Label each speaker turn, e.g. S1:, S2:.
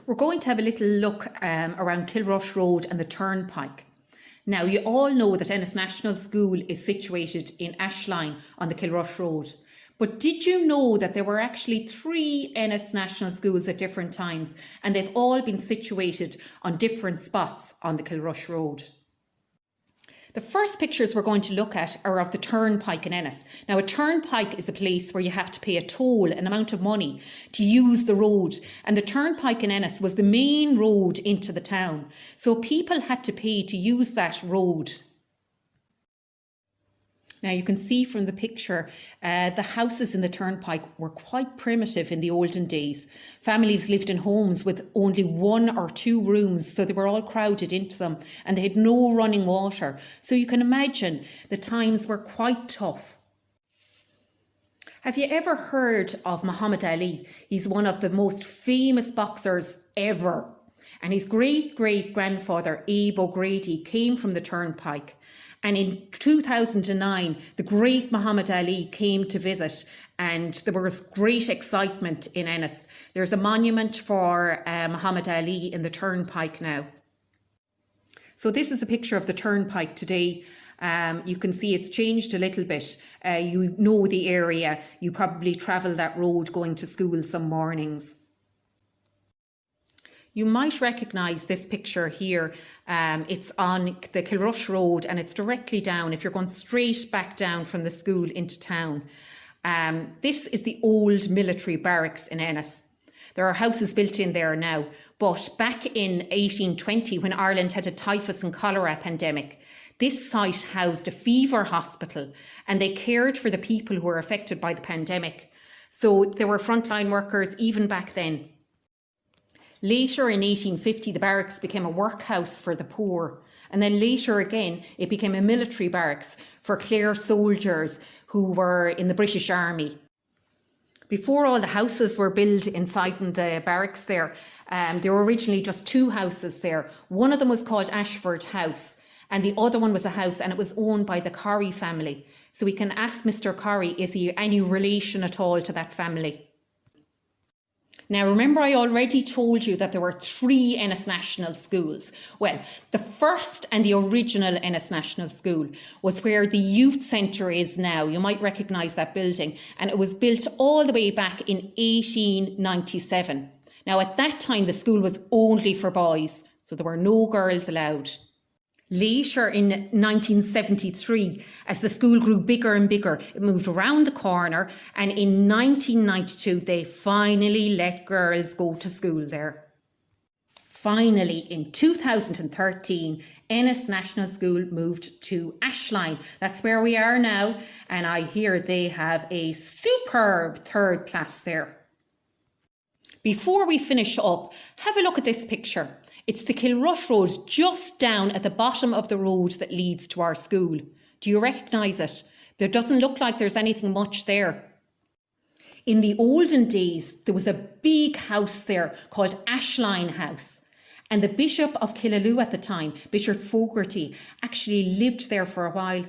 S1: We're going to have a little look around Kilrush Road and the Turnpike. Now, you all know that Ennis National School is situated in Ashline on the Kilrush Road. But did you know that there were actually 3 Ennis National Schools at different times, and they've all been situated on different spots on the Kilrush Road? The first pictures we're going to look at are of the Turnpike in Ennis. Now, a turnpike is a place where you have to pay a toll, an amount of money, to use the road. And the Turnpike in Ennis was the main road into the town. So people had to pay to use that road. Now, you can see from the picture, the houses in the Turnpike were quite primitive in the olden days. Families lived in homes with only 1 or 2 rooms, so they were all crowded into them, and they had no running water. So you can imagine the times were quite tough. Have you ever heard of Muhammad Ali? He's one of the most famous boxers ever. And his great-great-grandfather, Abe O'Grady, came from the Turnpike. And in 2009, the great Muhammad Ali came to visit, and there was great excitement in Ennis. There's a monument for Muhammad Ali in the Turnpike now. So this is a picture of the Turnpike today. You can see it's changed a little bit. You know the area. You probably travel that road going to school some mornings. You might recognise this picture here. It's on the Kilrush Road, and it's directly down if you're going straight back down from the school into town. This is the old military barracks in Ennis. There are houses built in there now, but back in 1820, when Ireland had a typhus and cholera pandemic, this site housed a fever hospital, and they cared for the people who were affected by the pandemic. So there were frontline workers even back then. Later in 1850, the barracks became a workhouse for the poor. And then later again, it became a military barracks for Clare soldiers who were in the British Army. Before all the houses were built inside in the barracks there were originally just 2 houses there. One of them was called Ashford House, and the other one was a house, and it was owned by the Corrie family. So we can ask Mr. Corrie, is he any relation at all to that family? Now, remember, I already told you that there were 3 Ennis National Schools. Well, the first and the original Ennis National School was where the youth centre is now. You might recognise that building. And it was built all the way back in 1897. Now, at that time, the school was only for boys, so there were no girls allowed. Later in 1973, as the school grew bigger and bigger, it moved around the corner, and in 1992 they finally let girls go to school there. Finally, in 2013, Ennis National School moved to Ashline. That's where we are now, and I hear they have a superb 3rd class there. Before we finish up, have a look at this picture. It's the Kilrush Road just down at the bottom of the road that leads to our school. Do you recognise it? There doesn't look like there's anything much there. In the olden days, there was a big house there called Ashline House. And the Bishop of Killaloo at the time, Bishop Fogarty, actually lived there for a while.